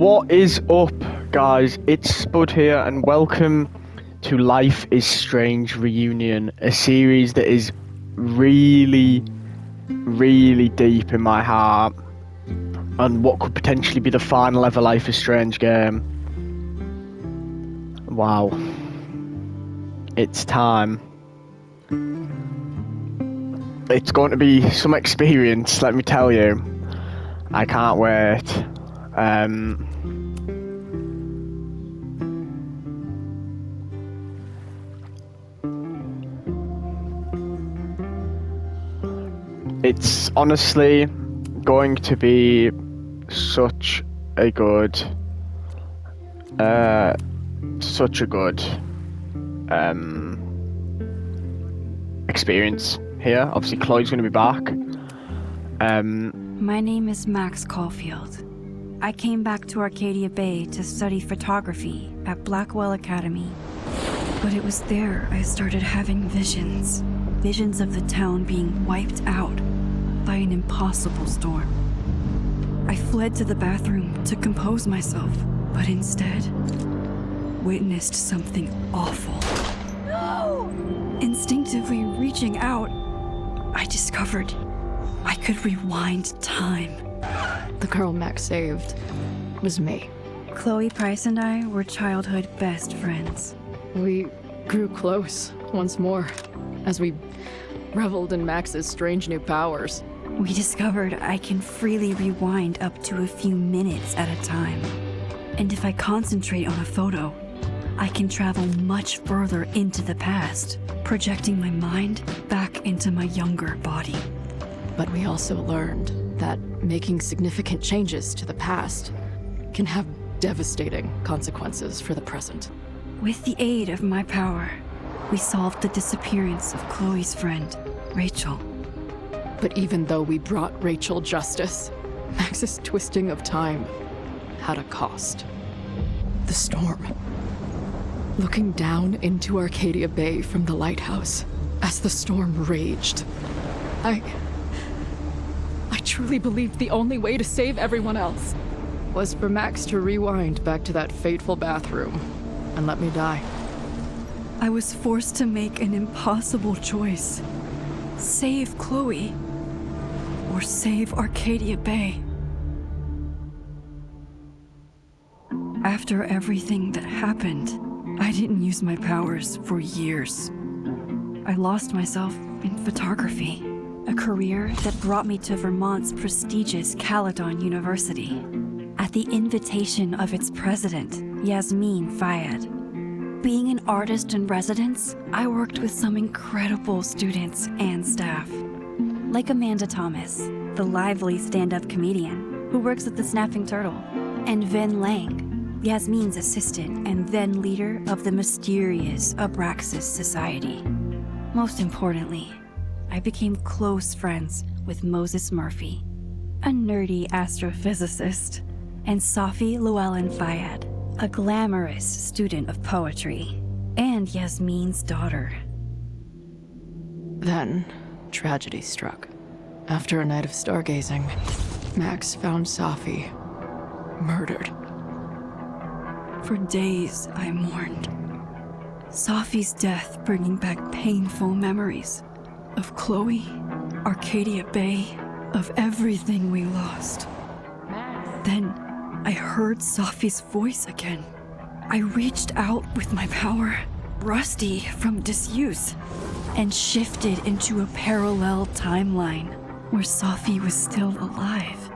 What is up, guys? It's Spud here, and welcome to Life is Strange Reunion, a series that is really, really deep in my heart, and what could potentially be the final ever Life is Strange game. Wow. It's time. It's going to be some experience, let me tell you. I can't wait. It's honestly going to be such a good experience here. Obviously, Chloe's going to be back. My name is Max Caulfield. I came back to Arcadia Bay to study photography at Blackwell Academy. But it was there I started having visions. Visions of the town being wiped out by an impossible storm. I fled to the bathroom to compose myself, but instead witnessed something awful. No! Instinctively reaching out, I discovered I could rewind time. The girl Max saved was me. Chloe Price and I were childhood best friends. We grew close once more as we reveled in Max's strange new powers. We discovered I can freely rewind up to a few minutes at a time. And if I concentrate on a photo, I can travel much further into the past, projecting my mind back into my younger body. But we also learned that making significant changes to the past can have devastating consequences for the present. With the aid of my power, we solved the disappearance of Chloe's friend, Rachel. But even though we brought Rachel justice, Max's twisting of time had a cost. The storm. Looking down into Arcadia Bay from the lighthouse as the storm raged, I truly believed the only way to save everyone else was for Max to rewind back to that fateful bathroom and let me die. I was forced to make an impossible choice. Save Chloe, or save Arcadia Bay. After everything that happened, I didn't use my powers for years. I lost myself in photography, a career that brought me to Vermont's prestigious Caledon University, at the invitation of its president, Yasmin Fayed. Being an artist in residence, I worked with some incredible students and staff, like Amanda Thomas, the lively stand-up comedian who works at the Snapping Turtle, and Ven Lang, Yasmin's assistant and then leader of the mysterious Abraxas Society. Most importantly, I became close friends with Moses Murphy, a nerdy astrophysicist, and Safi Llewellyn Fayed, a glamorous student of poetry, and Yasmin's daughter. Then, tragedy struck. After a night of stargazing, Max found Safi murdered. For days, I mourned. Safi's death bringing back painful memories of Chloe, Arcadia Bay, of everything we lost. Then, I heard Safi's voice again. I reached out with my power, rusty from disuse, and shifted into a parallel timeline where Safi was still alive,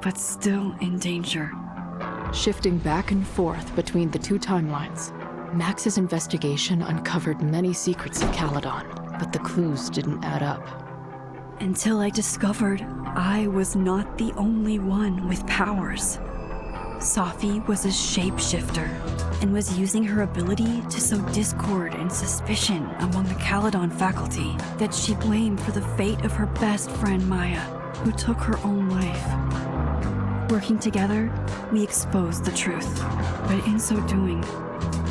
but still in danger. Shifting back and forth between the two timelines, Max's investigation uncovered many secrets of Caledon, but the clues didn't add up. Until I discovered I was not the only one with powers. Safi was a shapeshifter and was using her ability to sow discord and suspicion among the Caledon faculty that she blamed for the fate of her best friend Maya, who took her own life. Working together, we exposed the truth, but in so doing,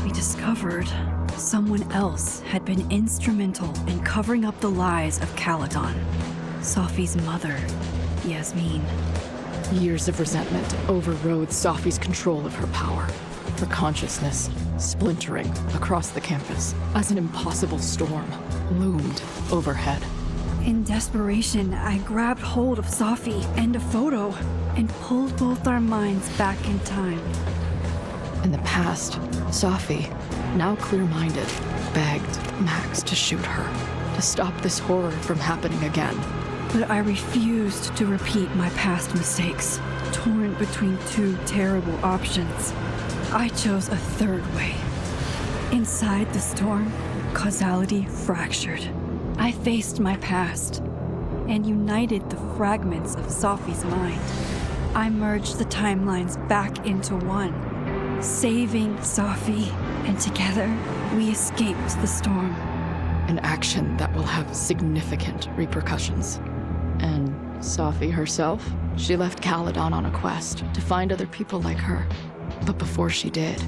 we discovered someone else had been instrumental in covering up the lies of Caledon. Safi's mother, Yasmin. Years of resentment overrode Sophie's control of her power. Her consciousness splintering across the campus as an impossible storm loomed overhead. In desperation, I grabbed hold of Sophie and a photo and pulled both our minds back in time. In the past, Sophie, now clear-minded, begged Max to shoot her, to stop this horror from happening again. But I refused to repeat my past mistakes, torn between two terrible options. I chose a third way. Inside the storm, causality fractured. I faced my past and united the fragments of Sophie's mind. I merged the timelines back into one, saving Sophie, and together we escaped the storm. An action that will have significant repercussions. And Sophie herself? She left Caledon on a quest to find other people like her. But before she did,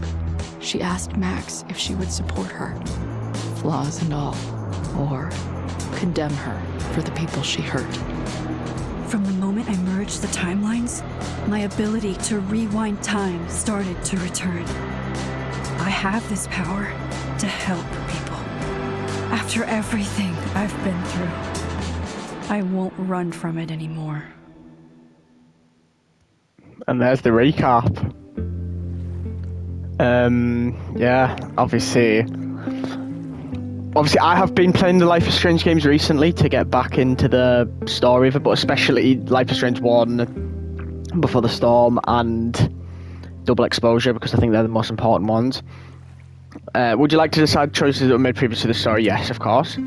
she asked Max if she would support her, flaws and all, or condemn her for the people she hurt. From the moment I merged the timelines, my ability to rewind time started to return. I have this power to help people. After everything I've been through, I won't run from it anymore. And there's the recap. Yeah, obviously I have been playing the Life is Strange games recently to get back into the story of it, but especially Life is Strange 1, Before the Storm, and Double Exposure, because I think they're the most important ones. Would you like to decide choices that were made previous to the story? Yes, of course.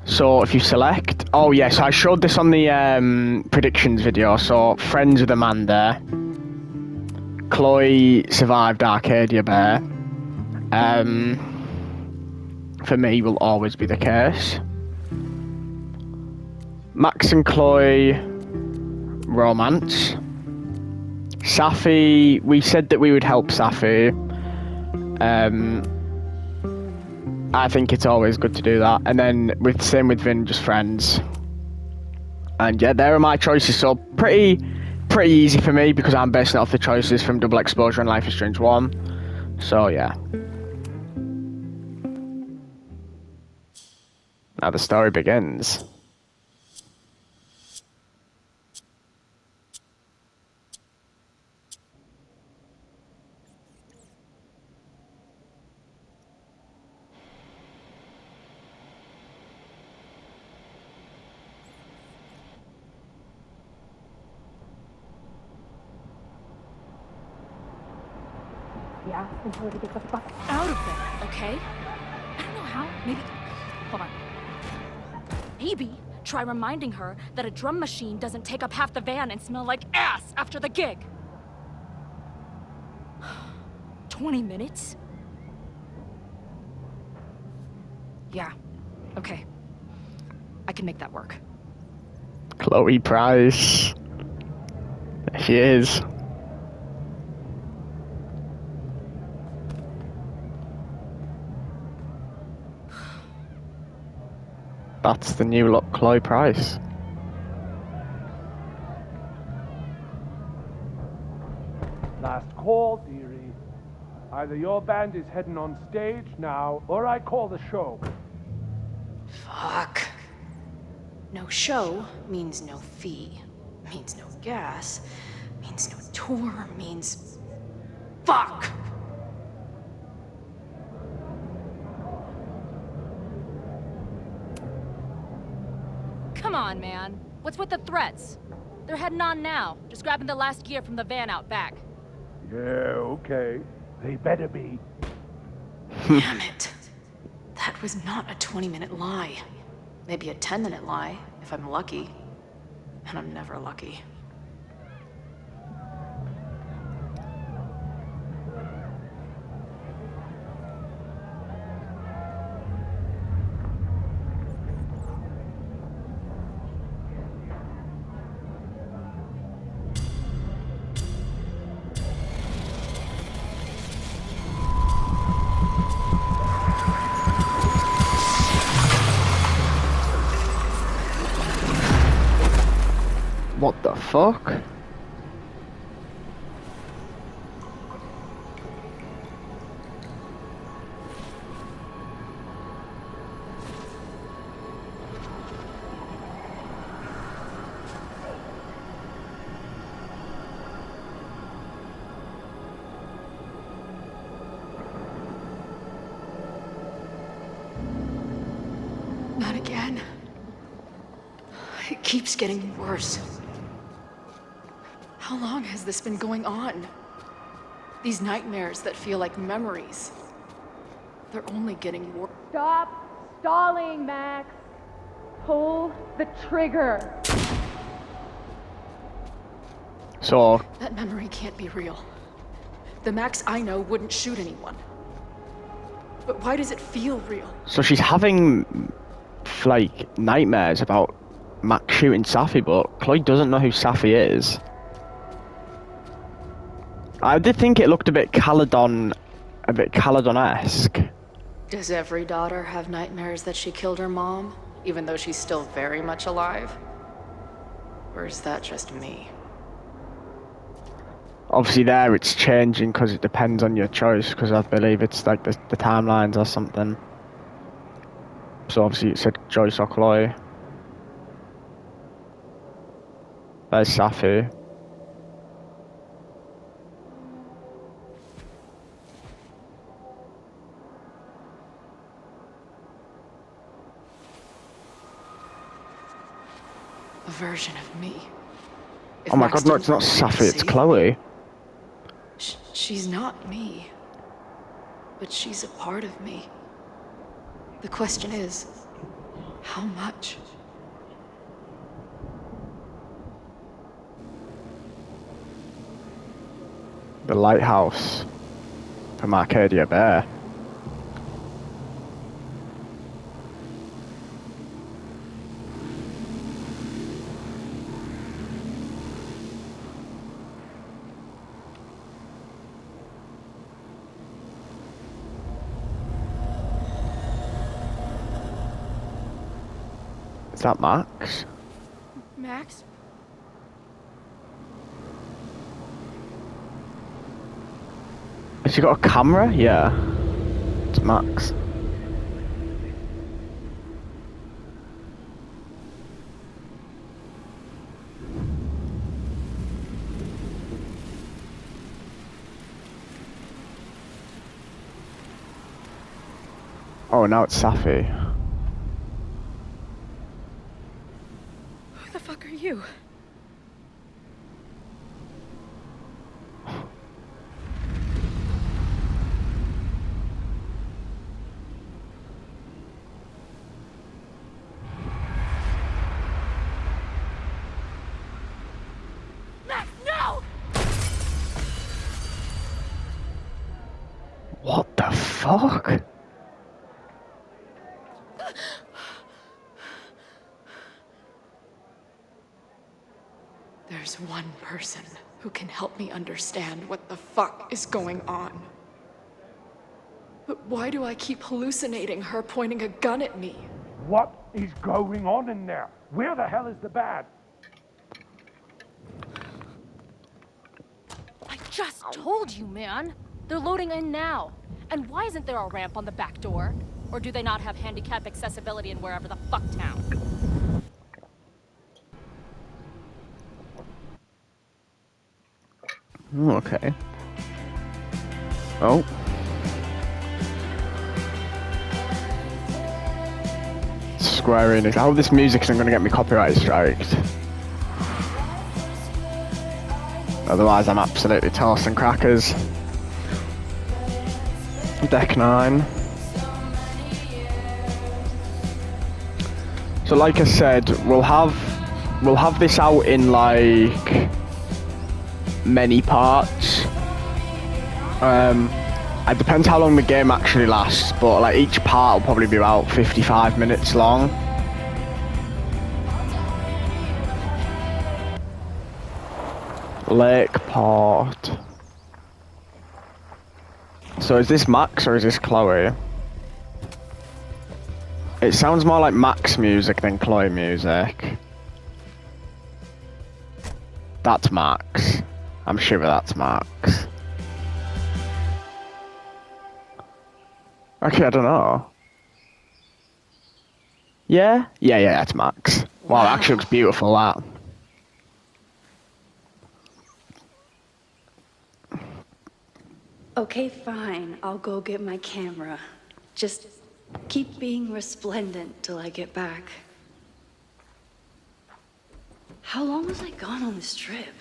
So if you select... Oh yes, I showed this on the predictions video. So friends with Amanda. Chloe survived Arcadia Bear. For me, will always be the case. Max and Chloe, romance. Safi, we said that we would help Safi. I think it's always good to do that. And then same with Vin, just friends. And yeah, there are my choices. So pretty easy for me because I'm basing it off the choices from Double Exposure and Life is Strange 1. So yeah. Now the story begins. Yeah, and tell her to get the fuck out of there, okay? I don't know how. Maybe. Hold on. Maybe try reminding her that a drum machine doesn't take up half the van and smell like ass after the gig. 20 minutes? Yeah. Okay. I can make that work. Chloe Price. There she is. That's the new look, Chloe Price. Last call, dearie. Either your band is heading on stage now, or I call the show. Fuck. No show means no fee, means no gas, means no tour, means... Fuck! Come on, man. What's with the threats? They're heading on now, just grabbing the last gear from the van out back. Yeah, okay. They better be. Damn it. That was not a 20-minute lie. Maybe a 10-minute lie, if I'm lucky. And I'm never lucky. What fuck? Not again. It keeps getting worse. How long has this been going on? These nightmares that feel like memories. They're only getting worse. Stop stalling, Max. Pull the trigger. So, That memory can't be real. The Max I know wouldn't shoot anyone. But why does it feel real? so she's having, like, nightmares about Max shooting Safi, but Chloe doesn't know who Safi is. I did think it looked a bit Caledon-esque. Does every daughter have nightmares that she killed her mom, even though she's still very much alive? Or is that just me? Obviously there it's changing because it depends on your choice, because I believe it's like the timelines or something. So obviously it said Joyce or Chloe. There's Safi. A version of me. If Oh my Max god, no, it's not didn't Safi, it's see- Chloe. She's not me. But she's a part of me. The question is, how much? The lighthouse from Arcadia Bay. Is that Max? Max? Has she got a camera? Yeah. It's Max. Oh, now it's Safi. Who the fuck are you? Max, no! What the fuck? There's one person who can help me understand what the fuck is going on. But why do I keep hallucinating her pointing a gun at me? What is going on in there? Where the hell is the bad? I just told you, man. They're loading in now. And why isn't there a ramp on the back door? Or do they not have handicap accessibility in wherever the fuck town? Oh, okay. Oh. Square Enix. I hope this music isn't going to get me copyright striked. Otherwise, I'm absolutely tossing crackers. Deck 9. So, like I said, we'll have this out in like many parts. It depends how long the game actually lasts, but like each part will probably be about 55 minutes long. Lakeport. So is this Max or is this Chloe? It sounds more like Max music than Chloe music. That's Max. I'm sure that's Max. Actually, I don't know. Yeah? Yeah, that's Max. Wow, that actually looks beautiful, that. Okay, fine. I'll go get my camera. Just keep being resplendent till I get back. How long was I gone on this trip?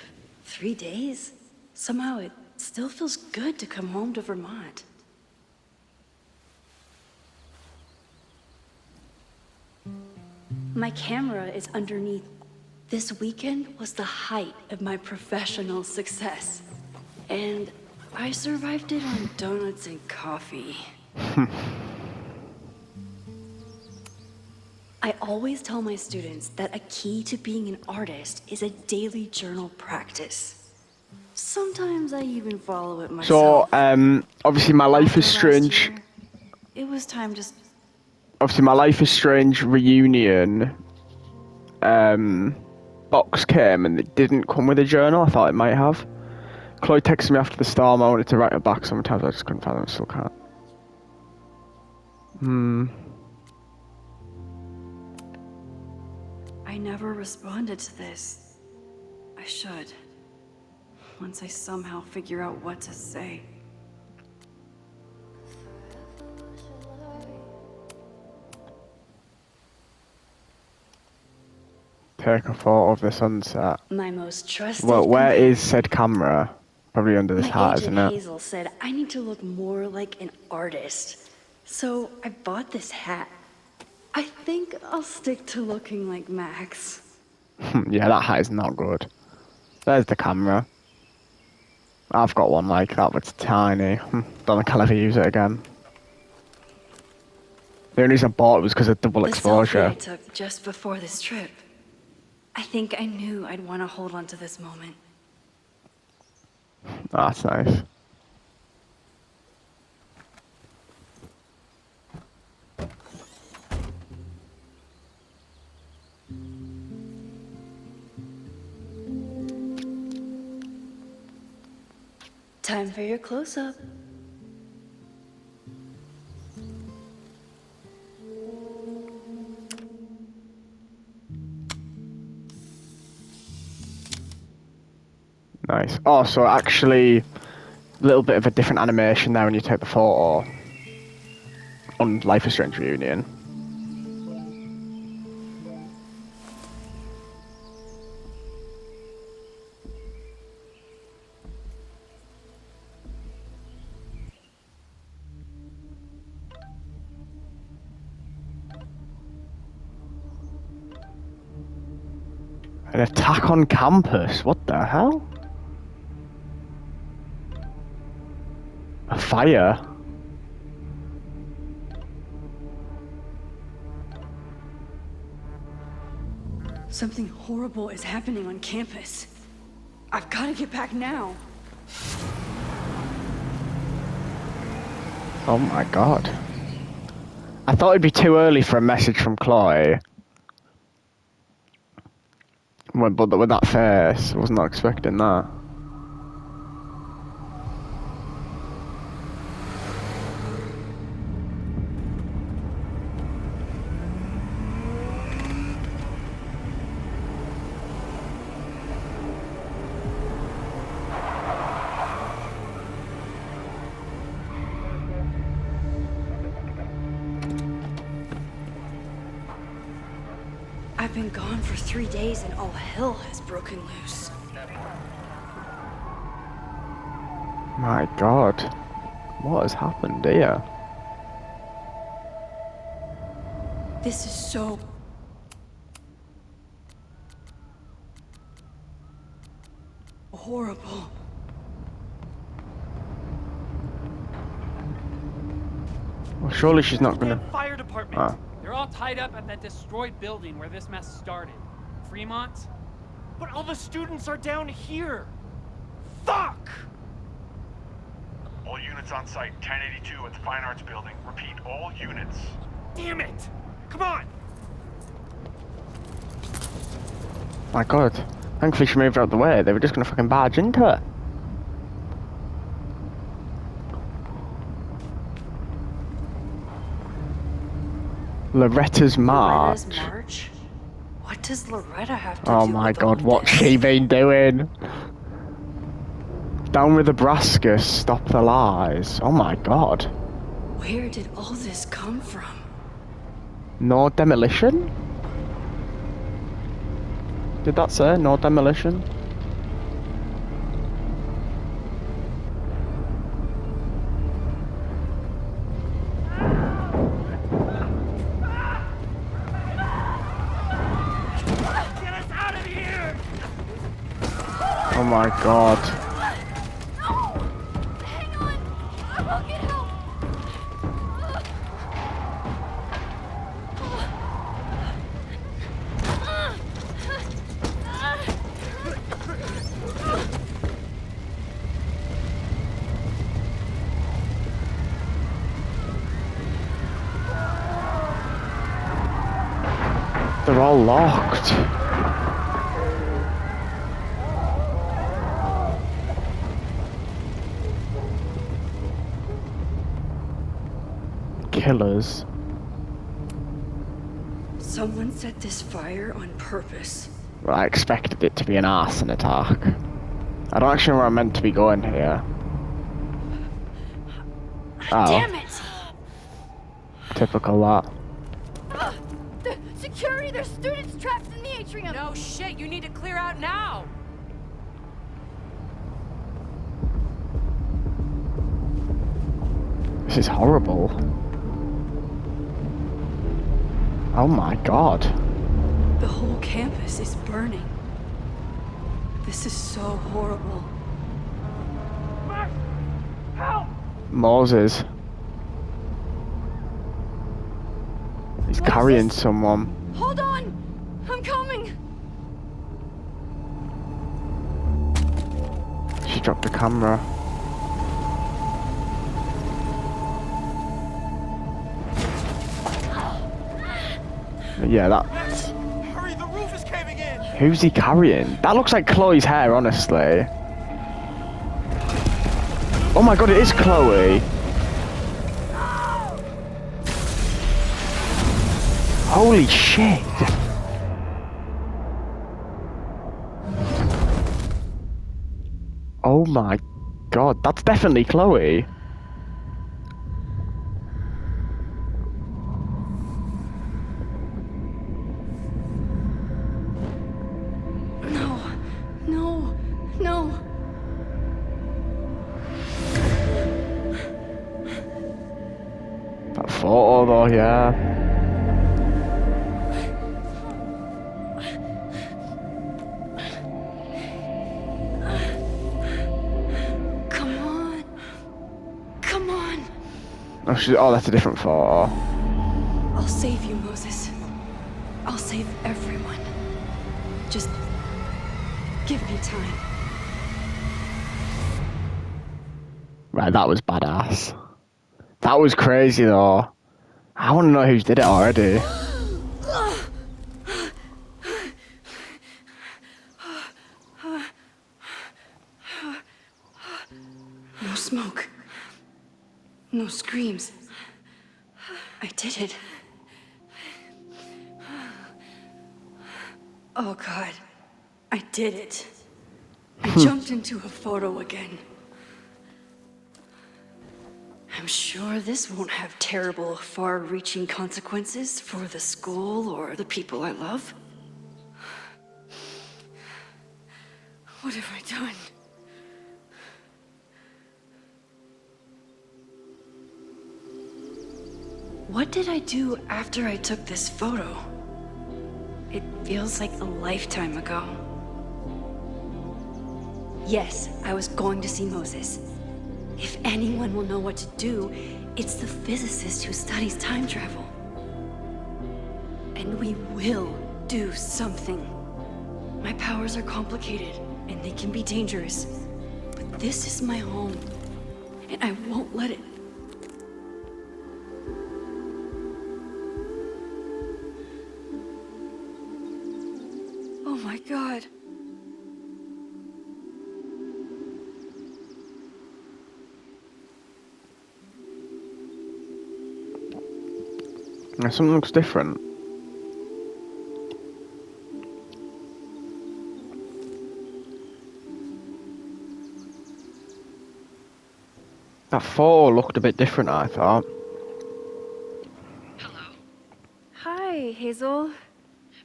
3 days? Somehow it still feels good to come home to Vermont. My camera is underneath. This weekend was the height of my professional success. And I survived it on donuts and coffee. I always tell my students that a key to being an artist is a daily journal practice. Sometimes I even follow it myself. So, obviously my life is After last strange. year, it was time to... Obviously my life is strange reunion. Box came and it didn't come with a journal. I thought it might have. Chloe texted me after the storm. I wanted to write it back. Sometimes I just couldn't find it. I still can't. I never responded to this. I should. Once I somehow figure out what to say. Take a photo of the sunset. My most trusted... Well, where is said camera? Probably under this My hat, agent isn't it? Hazel said I need to look more like an artist. So I bought this hat. I think I'll stick to looking like Max. Yeah, that hat is not good. There's the camera. I've got one like that, but it's tiny. Don't think I'll ever use it again. The only reason I bought it was because of double The selfie exposure. I took just before this trip. I think I knew I'd want to hold on to this moment. That's nice. Time for your close-up. Nice. Oh, so actually, a little bit of a different animation there when you take the photo on Life is Strange Reunion. An attack on campus? What the hell? A fire? Something horrible is happening on campus. I've got to get back now. Oh my god. I thought it'd be too early for a message from Chloe. But with that face, I was not expecting that. I've been gone for 3 days and all hell has broken loose. My god. What has happened here? This is so... horrible. Well, surely she's not gonna... Damn fire department. Ah. They're all tied up at that destroyed building where this mess started. Fremont? But all the students are down here. Fuck! All units on site, 1082 at the Fine Arts Building. Repeat, all units. Damn it! Come on! My god. Thankfully she moved out the way. They were just gonna fucking barge into her. Loretta's March. Loretta's March? What does Loretta have to Oh do my with god, all what's this? she been doing? Down with Nebraska, stop the lies. Oh my god. Where did all this come from? No demolition? Did that say no demolition? Get us out of here! Oh my god. Hang on! I will get help! They're all locked. Killers. Someone set this fire on purpose. Well, I expected it to be an arson attack. I don't actually know where I'm meant to be going here. Oh, Damn it! typical that. The security! There's students trapped in the atrium! No shit, you need to clear out now. This is horrible. Oh my god. The whole campus is burning. This is so horrible. Max! Help! Moses. He's carrying someone. Hold on! I'm coming! She dropped the camera. Yeah, that. Max! Hurry, the roof is caving in! Who's he carrying? That looks like Chloe's hair, honestly. Oh my god, it is Chloe. Holy shit. Oh my god, that's definitely Chloe. No, no, no. That photo though, yeah. Come on. Come on. Oh, that's a different photo. I'll save you, Moses. I'll save everyone. Just give me time. Right, that was badass. That was crazy though. I want to know who did it already. No smoke. No screams. I did it. Oh God. I did it. I jumped into a photo again. I'm sure this won't have terrible, far-reaching consequences for the school or the people I love. What have I done? What did I do after I took this photo? It feels like a lifetime ago. Yes, I was going to see Moses. If anyone will know what to do, it's the physicist who studies time travel. And we will do something. My powers are complicated, and they can be dangerous. But this is my home, and I won't let it. Oh my God. Something looks different. That photo looked a bit different, I thought. Hello. Hi, Hazel.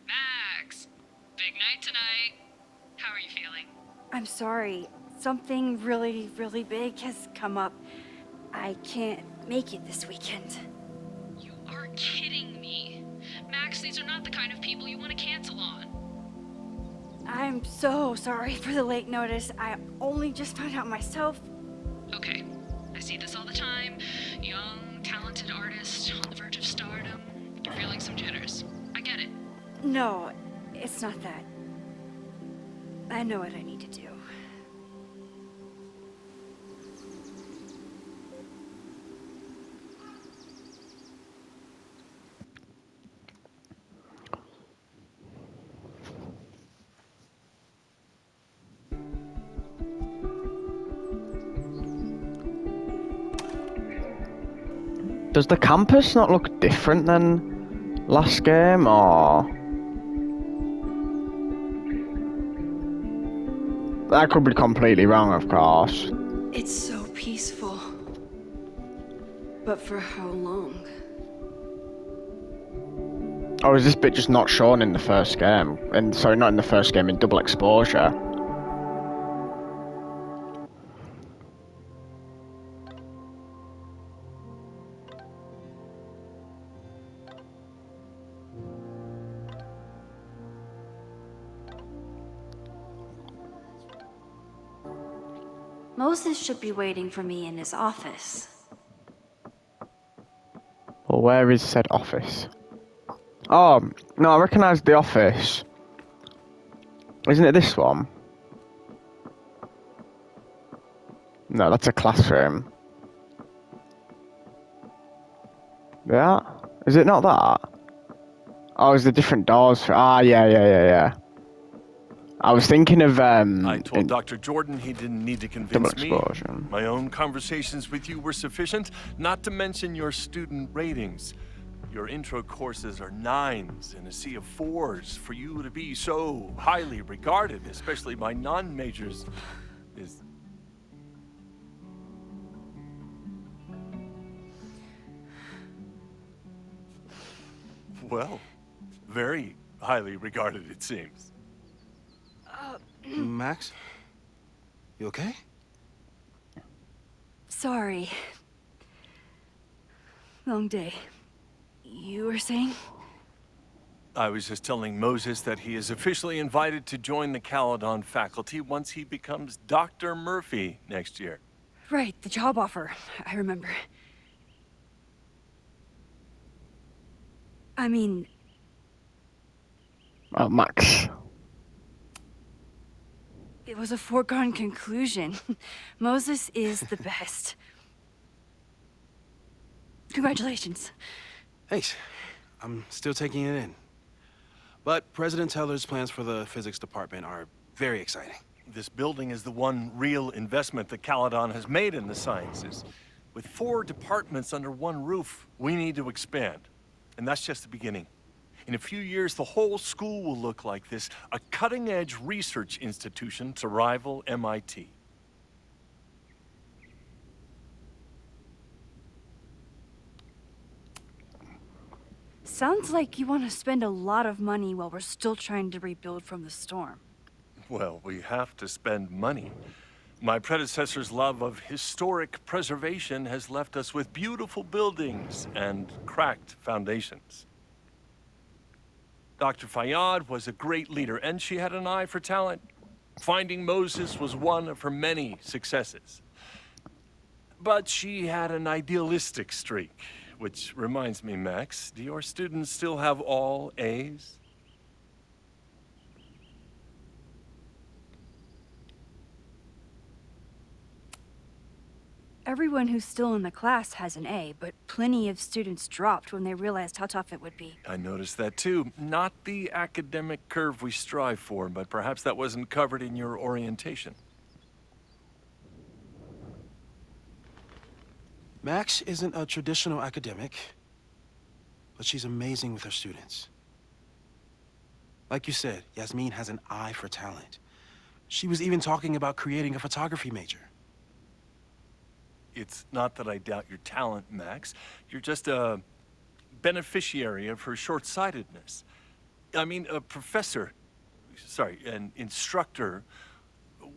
Max! Big night tonight. How are you feeling? I'm sorry. Something really, really big has come up. I can't make it this weekend. You are kidding me. Max, these are not the kind of people you want to cancel on. I'm so sorry for the late notice. I only just found out myself. Okay, I see this all the time. Young, talented artist on the verge of stardom. You're feeling some jitters. I get it. No, it's not that. I know what I need to do. Does the campus not look different than last game, or...? I could be completely wrong, of course. It's so peaceful. But for how long? Or is this bit just not shown in the first game? And sorry, not in the first game, in double exposure. Moses should be waiting for me in his office. Well, where is said office? Oh, no, I recognise the office. Isn't it this one? No, that's a classroom. Yeah? Is it not that? Oh, is the different doors for... Ah, yeah. I was thinking of, I told in Dr. Jordan he didn't need to double convince me. exposure. My own conversations with you were sufficient, not to mention your student ratings. Your intro courses are 9s in a sea of 4s. For you to be so highly regarded, especially by non-majors, is... well, very highly regarded, it seems. Max? You okay? Sorry. Long day. You were saying? I was just telling Moses that he is officially invited to join the Caledon faculty once he becomes Dr. Murphy next year. Right, the job offer. I remember. I mean... Oh, Max. It was a foregone conclusion. Moses is the best. Congratulations. Thanks. I'm still taking it in. But President Teller's plans for the physics department are very exciting. This building is the one real investment that Caledon has made in the sciences. With 4 departments under one roof, we need to expand. And that's just the beginning. In a few years, the whole school will look like this, a cutting-edge research institution to rival MIT. Sounds like you want to spend a lot of money while we're still trying to rebuild from the storm. Well, we have to spend money. My predecessor's love of historic preservation has left us with beautiful buildings and cracked foundations. Dr. Fayyad was a great leader, and she had an eye for talent. Finding Moses was one of her many successes. But she had an idealistic streak, which reminds me, Max, do your students still have all A's? Everyone who's still in the class has an A, but plenty of students dropped when they realized how tough it would be. I noticed that too. Not the academic curve we strive for, but perhaps that wasn't covered in your orientation. Max isn't a traditional academic, but she's amazing with her students. Like you said, Yasmin has an eye for talent. She was even talking about creating a photography major. It's not that I doubt your talent, Max. You're just a beneficiary of her short-sightedness. I mean, a professor, sorry, an instructor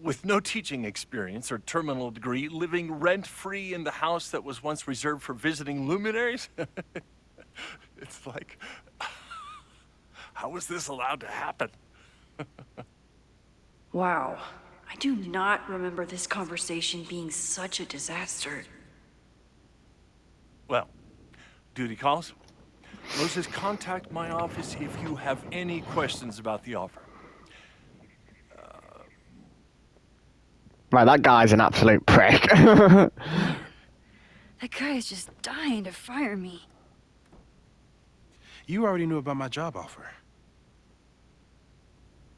with no teaching experience or terminal degree, living rent-free in the house that was once reserved for visiting luminaries? It's like, how was this allowed to happen? Wow. I do not remember this conversation being such a disaster. Well, duty calls. Moses, contact my office if you have any questions about the offer. Right, that guy's an absolute prick. That guy is just dying to fire me. You already knew about my job offer.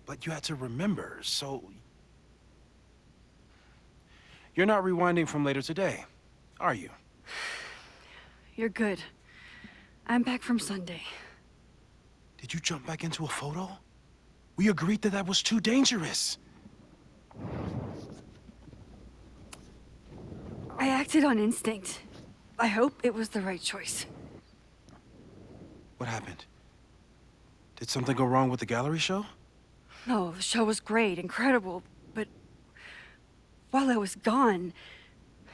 But you had to remember, so... You're not rewinding from later today, are you? You're good. I'm back from Sunday. Did you jump back into a photo? We agreed that that was too dangerous. I acted on instinct. I hope it was the right choice. What happened? Did something go wrong with the gallery show? No, the show was great, incredible, but while I was gone,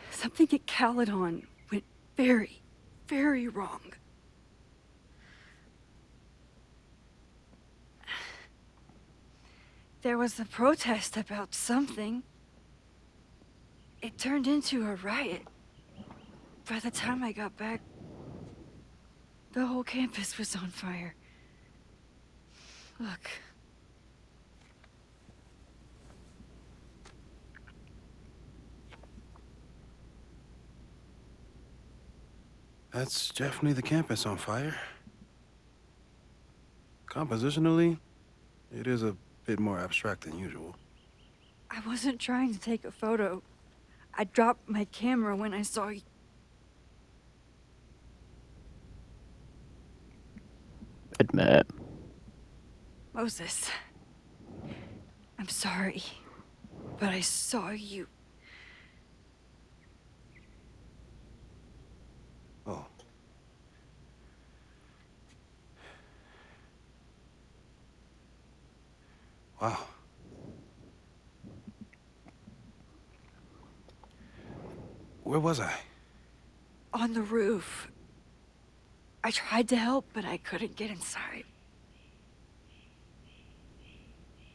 something at Caledon went very, very wrong. There was a protest about something. It turned into a riot. By the time I got back, the whole campus was on fire. Look. That's definitely the campus on fire. Compositionally, it is a bit more abstract than usual. I wasn't trying to take a photo. I dropped my camera when I saw you. Admit. Moses. I'm sorry, but I saw you. Oh. Wow. Where was I? On the roof. I tried to help, but I couldn't get inside.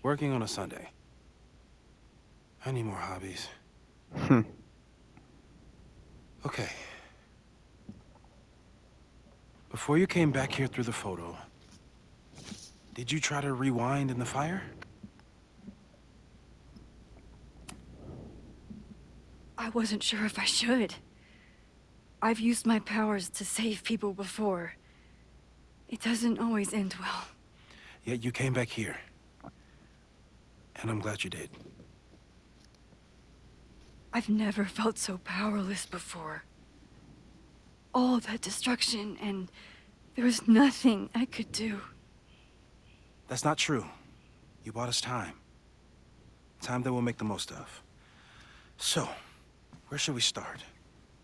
Working on a Sunday. I need more hobbies. Okay. Before you came back here through the photo, did you try to rewind in the fire? I wasn't sure if I should. I've used my powers to save people before. It doesn't always end well. Yet you came back here. And I'm glad you did. I've never felt so powerless before. All that destruction, and there was nothing I could do. That's not true. You bought us time. Time that we'll make the most of. So, where should we start?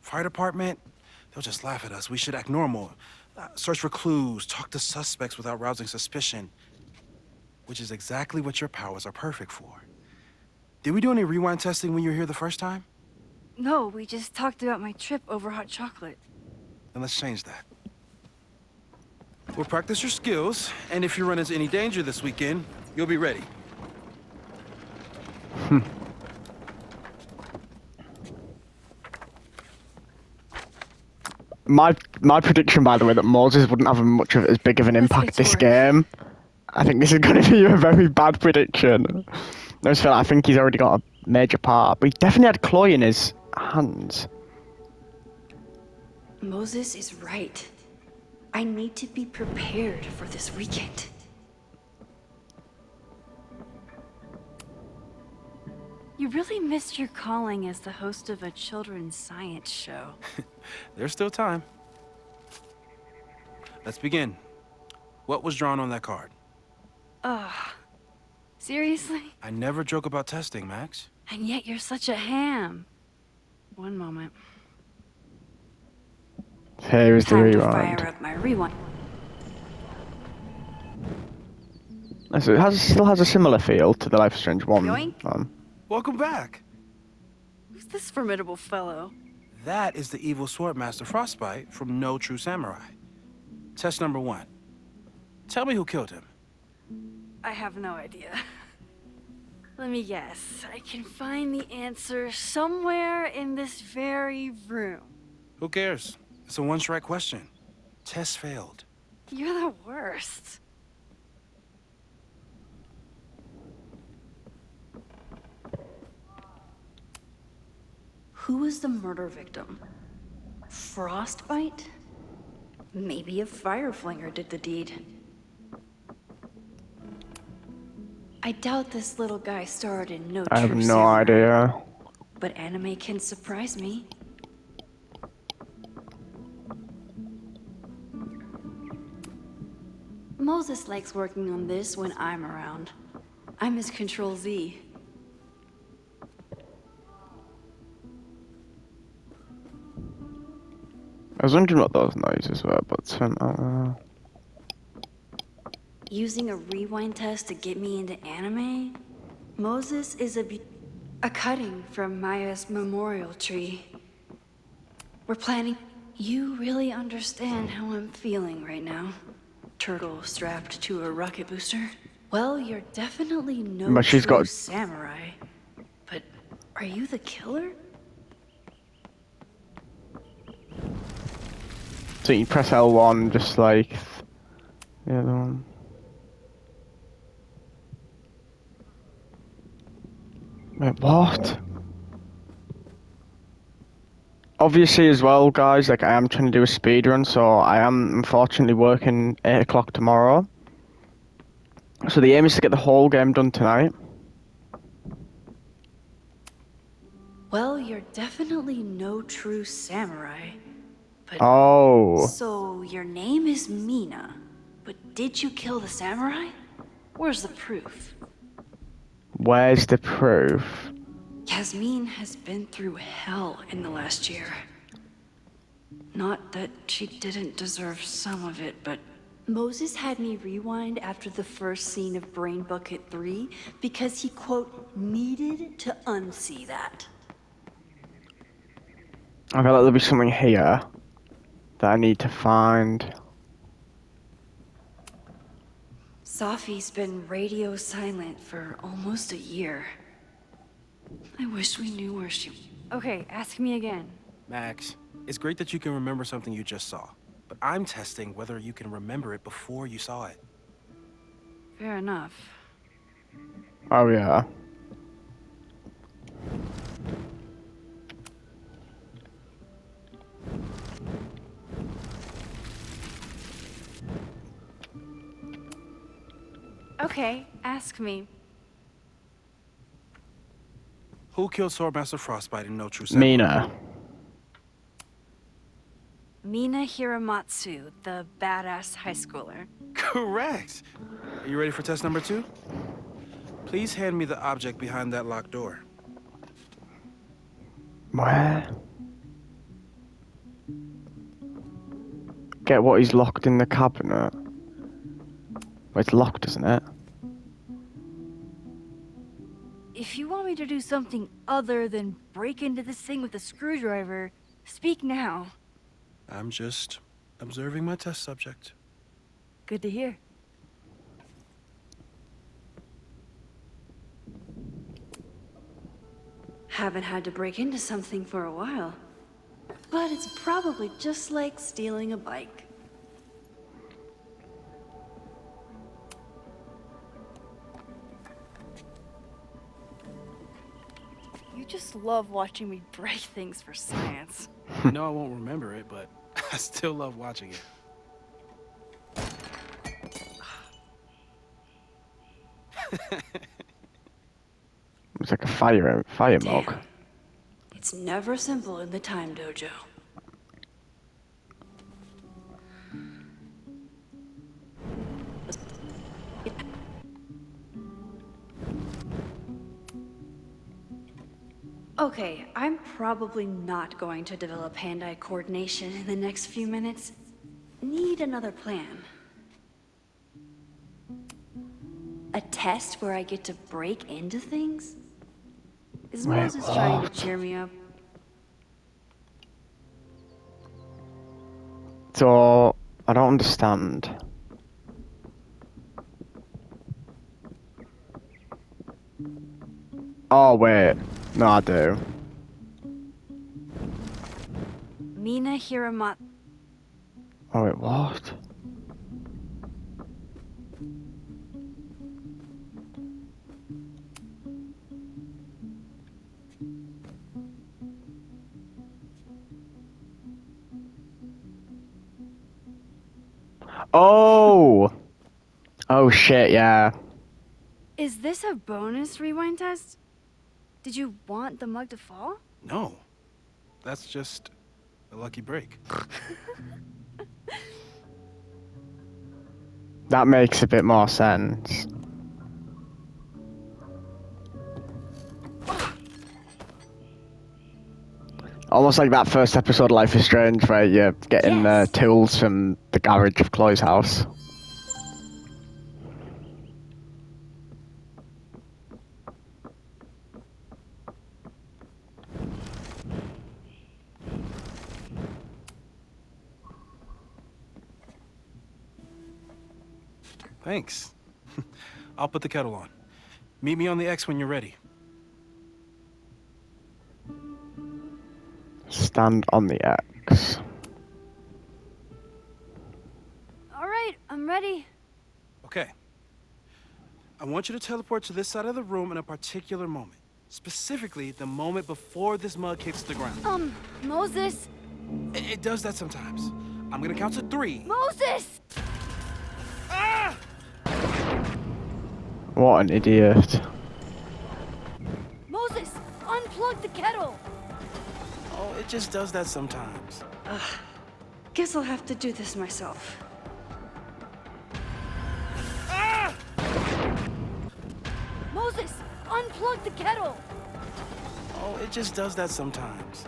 Fire department? They'll just laugh at us. We should act normal. Search for clues, talk to suspects without rousing suspicion. Which is exactly what your powers are perfect for. Did we do any rewind testing when you were here the first time? No, we just talked about my trip over hot chocolate. Then let's change that. We'll practice your skills, and if you run into any danger this weekend, you'll be ready. My prediction, by the way, that Moses wouldn't have much of as big of an impact this game. I think this is going to be a very bad prediction. I think he's already got a major part, but he definitely had Chloe in his hands. Moses is right. I need to be prepared for this weekend. You really missed your calling as the host of a children's science show. There's still time. Let's begin. What was drawn on that card? Seriously? I never joke about testing, Max. And yet you're such a ham. One moment. Here is the Time to rewind. fire up my rewind. So it still has a similar feel to the Life is Strange 1. Yoink. Welcome back. Who's this formidable fellow? That is the evil Swordmaster Frostbite from No True Samurai. Test number 1. Tell me who killed him. I have no idea. Let me guess. I can find the answer somewhere in this very room. Who cares? It's a one-strike question. Test failed. You're the worst. Who was the murder victim? Frostbite? Maybe a fireflinger did the deed. I doubt this little guy starred in No I have True no Samurai, idea. but anime can surprise me. Moses likes working on this when I'm around. I'm his Control Z. I was wondering what those noises were, but Using a rewind test to get me into anime? Moses is a cutting from Maya's memorial tree. We're planning. You really understand how I'm feeling right now. Turtle strapped to a rocket booster? Well, you're definitely no But she's true got- samurai. But are you the killer? so you press L1 just like the other one. Wait, what? Obviously as well, guys, like I am trying to do a speed run, so I am unfortunately working 8 o'clock tomorrow. So the aim is to get the whole game done tonight. Well, you're definitely no true samurai. But Oh. so your name is Mina, but did you kill the samurai? Where's the proof? Where's the proof? Yasmin has been through hell in the last year. Not that she didn't deserve some of it, but Moses had me rewind after the first scene of Brain Bucket 3 because he, quote, needed to unsee that. I feel like there'll be something here that I need to find. Safi's been radio silent for almost a year. I wish we knew where she... Okay, ask me again. Max, it's great that you can remember something you just saw, but I'm testing whether you can remember it before you saw it. Fair enough. Oh yeah. Okay, ask me. Who killed Swordmaster Frostbite in No True Samurai? Mina. Mina Hiramatsu, the badass high schooler. Correct! Are you ready for test number 2? Please hand me the object behind that locked door. Where? Get what is locked in the cabinet. Well, it's locked, isn't it? If you want me to do something other than break into this thing with a screwdriver, speak now. I'm just observing my test subject. Good to hear. Haven't had to break into something for a while. But it's probably just like stealing a bike. You just love watching me break things for science. I know I won't remember it, but I still love watching it. It's like a fire mug. Damn. It's never simple in the time dojo. Okay, I'm probably not going to develop hand-eye coordination in the next few minutes. Need another plan. A test where I get to break into things? Is Wait, Moses trying to what? cheer me up? So, I don't understand. Oh, wait. No, I do. Mina Hiramat. Oh, wait, what? Oh! Oh, shit, yeah. Is this a bonus rewind test? Did you want the mug to fall? No. That's just a lucky break. That makes a bit more sense. Almost like that first episode of Life is Strange where you're getting Yes. tools from the garage of Chloe's house. Thanks. I'll put the kettle on. Meet me on the X when you're ready. Stand on the X. All right, I'm ready. Okay. I want you to teleport to this side of the room in a particular moment. Specifically, the moment before this mug hits the ground. Moses! It does that sometimes. I'm gonna count to 3. Moses! Ah! What an idiot. Moses! Unplug the kettle! Oh, it just does that sometimes. Guess I'll have to do this myself. Ah! Moses! Unplug the kettle! Oh, it just does that sometimes.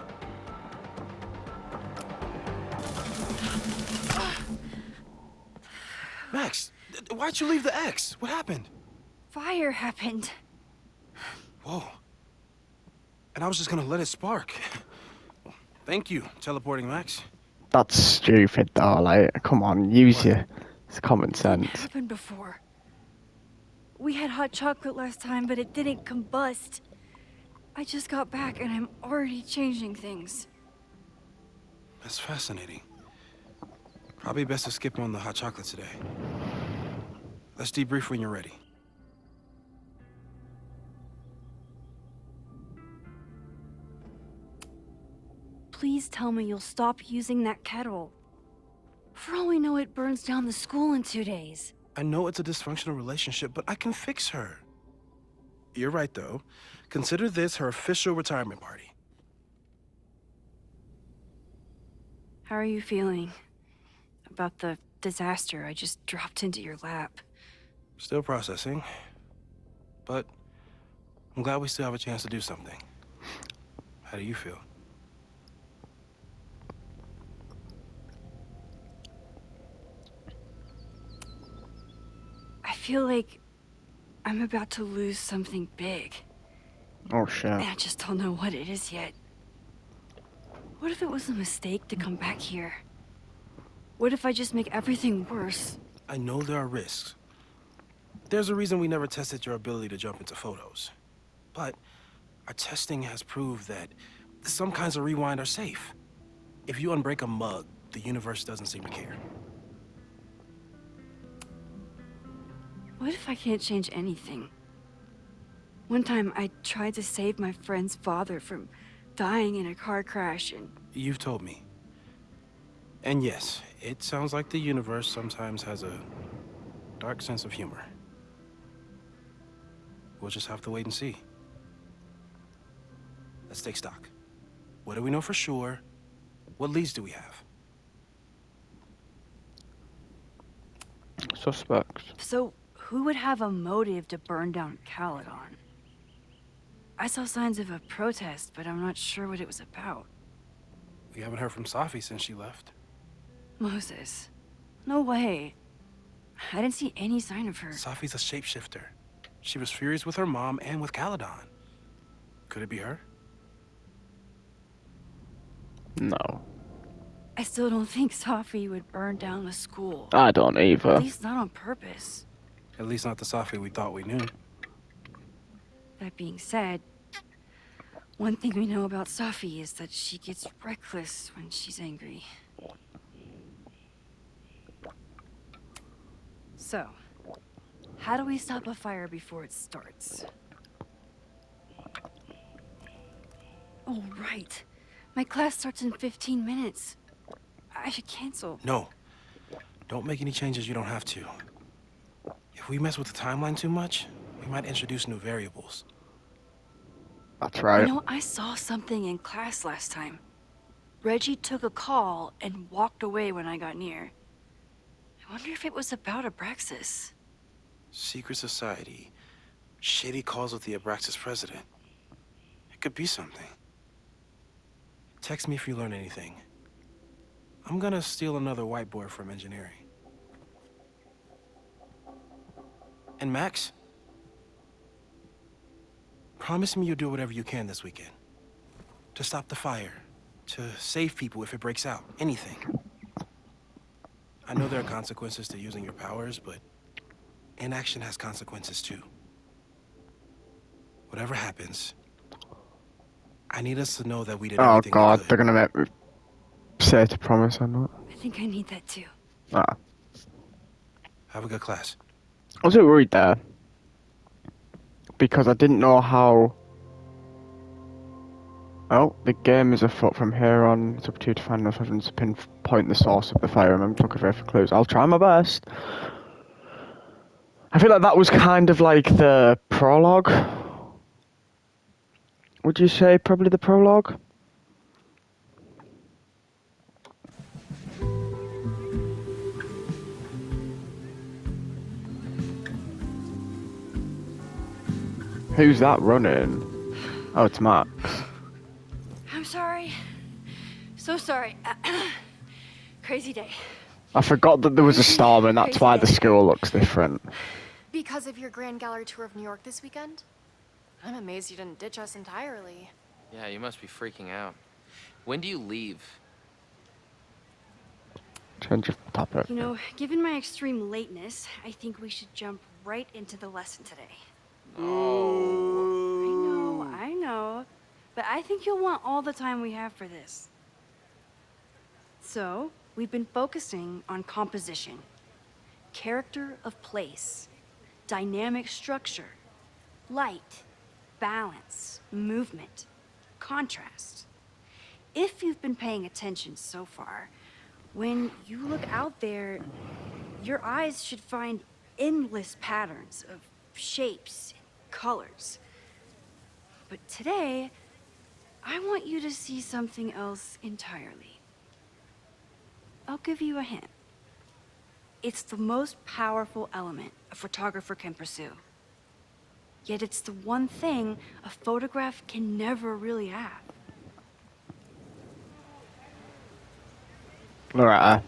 Max, why'd you leave the X? What happened? Fire happened. Whoa. And I was just gonna let it spark. Thank you, teleporting Max. That's stupid though, like, come on, use What? your common It sense. happened before. We had hot chocolate last time, but it didn't combust. I just got back and I'm already changing things. That's fascinating. Probably best to skip on the hot chocolate today. Let's debrief when you're ready. Please tell me you'll stop using that kettle. For all we know, it burns down the school in 2 days. I know it's a dysfunctional relationship, but I can fix her. You're right, though. Consider this her official retirement party. How are you feeling about the disaster I just dropped into your lap? Still processing. But I'm glad we still have a chance to do something. How do you feel? I feel like I'm about to lose something big. Oh shit. And I just don't know what it is yet. What if it was a mistake to come back here? What if I just make everything worse? I know there are risks. There's a reason we never tested your ability to jump into photos. But our testing has proved that some kinds of rewind are safe. If you unbreak a mug, the universe doesn't seem to care. What if I can't change anything? One time I tried to save my friend's father from dying in a car crash and... You've told me. And yes, it sounds like the universe sometimes has a dark sense of humor. We'll just have to wait and see. Let's take stock. What do we know for sure? What leads do we have? Suspects. So, who would have a motive to burn down Caledon? I saw signs of a protest, but I'm not sure what it was about. We haven't heard from Safi since she left. Moses. No way. I didn't see any sign of her. Safi's a shapeshifter. She was furious with her mom and with Caledon. Could it be her? No. I still don't think Safi would burn down the school. I don't either. At least not on purpose. At least not the Safi we thought we knew. That being said, one thing we know about Safi is that she gets reckless when she's angry. So, how do we stop a fire before it starts? Oh, right. My class starts in 15 minutes. I should cancel. No. Don't make any changes you don't have to. If we mess with the timeline too much, we might introduce new variables. That's right. You know, I saw something in class last time. Reggie took a call and walked away when I got near. I wonder if it was about Abraxas. Secret society. Shady calls with the Abraxas president. It could be something. Text me if you learn anything. I'm gonna steal another whiteboard from engineering. And Max? Promise me you'll do whatever you can this weekend. To stop the fire. To save people if it breaks out. Anything. I know there are consequences to using your powers, but inaction has consequences too. Whatever happens, I need us to know that we did Oh everything we god, could. they're gonna make me say to promise or not. I think I need that too. Ah. Have a good class. I was a bit worried there. Because I didn't know how... Oh, the game is afoot from here on. It's up to you to find enough evidence to pinpoint the source of the fire. Remember to look for clues. I'll try my best. I feel like that was kind of like the prologue. Would you say probably the prologue? Who's that running? Oh, it's Max. I'm sorry. So sorry. Crazy day. I forgot that there was a storm and that's why the school looks different. Because of your Grand Gallery tour of New York this weekend? I'm amazed you didn't ditch us entirely. Yeah, you must be freaking out. When do you leave? Change of topic. You know, given my extreme lateness, I think we should jump right into the lesson today. Oh. I know. But I think you'll want all the time we have for this. So, we've been focusing on composition, character of place, dynamic structure, light, balance, movement, contrast. If you've been paying attention so far, when you look out there, your eyes should find endless patterns of shapes, colors. But today, I want you to see something else entirely. I'll give you a hint. It's the most powerful element a photographer can pursue. Yet it's the one thing a photograph can never really have. Loretta,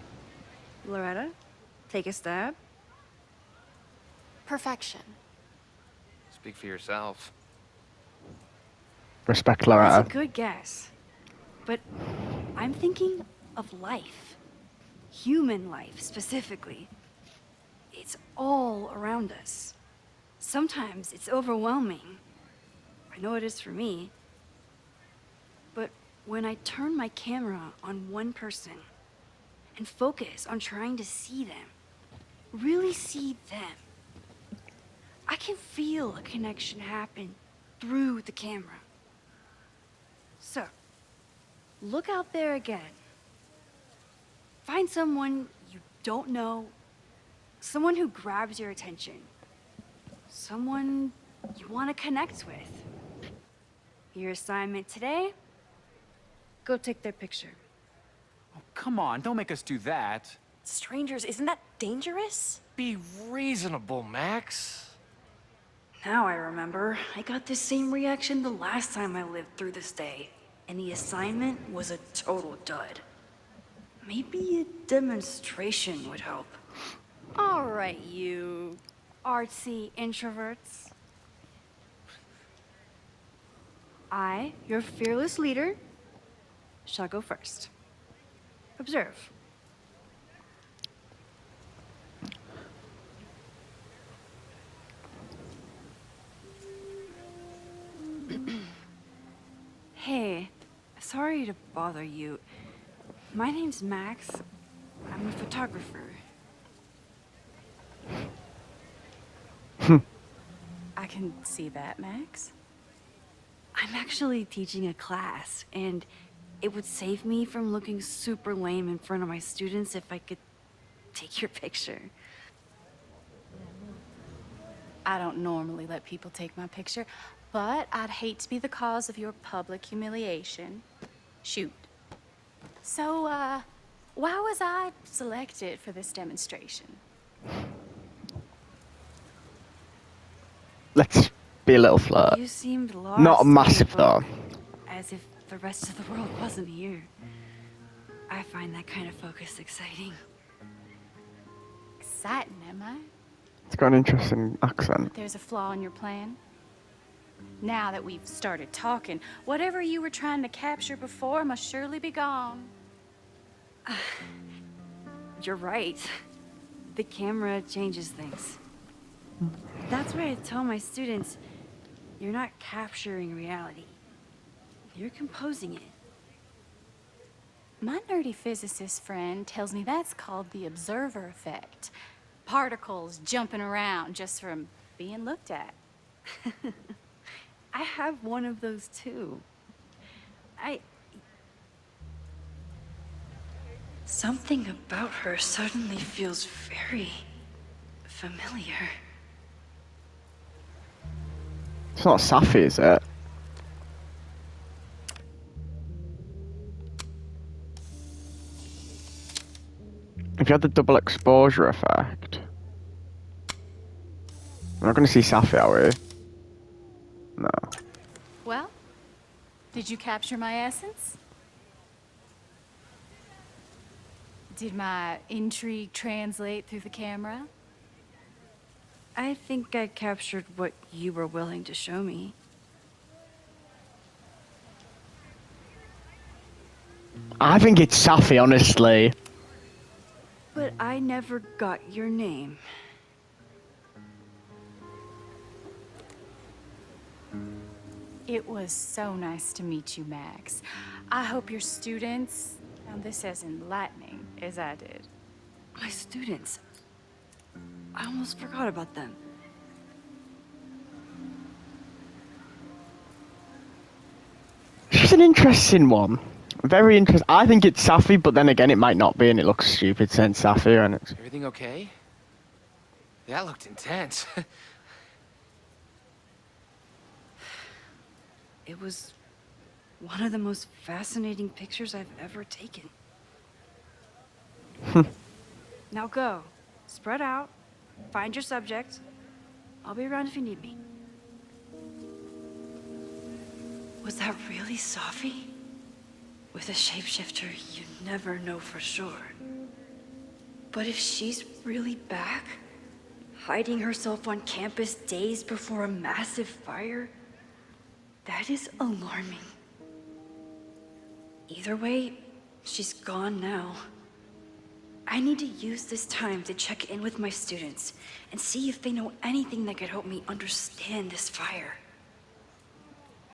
take a stab. Perfection. Speak for yourself. Respect That's Loretta. a good guess. But I'm thinking of life. Human life, specifically. It's all around us. Sometimes it's overwhelming. I know it is for me. But when I turn my camera on one person and focus on trying to see them, really see them, I can feel a connection happen through the camera. So, look out there again. Find someone you don't know, someone who grabs your attention, someone you want to connect with. Your assignment today? Go take their picture. Oh, come on, don't make us do that. Strangers, isn't that dangerous? Be reasonable, Max. Now I remember. I got the same reaction the last time I lived through this day. And the assignment was a total dud. Maybe a demonstration would help. All right, you artsy introverts. I, your fearless leader, shall go first. Observe. Hey, sorry to bother you. My name's Max. I'm a photographer. I can see that, Max. I'm actually teaching a class, and it would save me from looking super lame in front of my students if I could take your picture. I don't normally let people take my picture, but I'd hate to be the cause of your public humiliation. Shoot. So, why was I selected for this demonstration? Let's be a little flirt. You seemed lost. Not in the massive though. book, as if the rest of the world wasn't here. I find that kind of focus exciting. Exciting, am I? It's got an interesting accent. There's a flaw in your plan? Now that we've started talking, whatever you were trying to capture before must surely be gone. You're right. The camera changes things. That's why I tell my students, you're not capturing reality. You're composing it. My nerdy physicist friend tells me that's called the observer effect. Particles jumping around just from being looked at. I have one of those too. Something about her suddenly feels very familiar. It's not Safi, is it? If you had the double exposure effect, we're not going to see Safi, are we? No. Well, did you capture my essence? Did my intrigue translate through the camera? I think I captured what you were willing to show me. I think it's Safi, honestly. But I never got your name. It was so nice to meet you, Max. I hope your students found this as enlightening as I did. My students. I almost forgot about them. She's an interesting one. Very interesting. I think it's Safi, but then again, it might not be, and it looks stupid saying Safi, and it's... Everything okay? That looked intense. It was one of the most fascinating pictures I've ever taken. Now go. Spread out. Find your subject. I'll be around if you need me. Was that really Safi? With a shapeshifter, you never know for sure. But if she's really back, hiding herself on campus days before a massive fire, that is alarming. Either way, she's gone now. I need to use this time to check in with my students and see if they know anything that could help me understand this fire.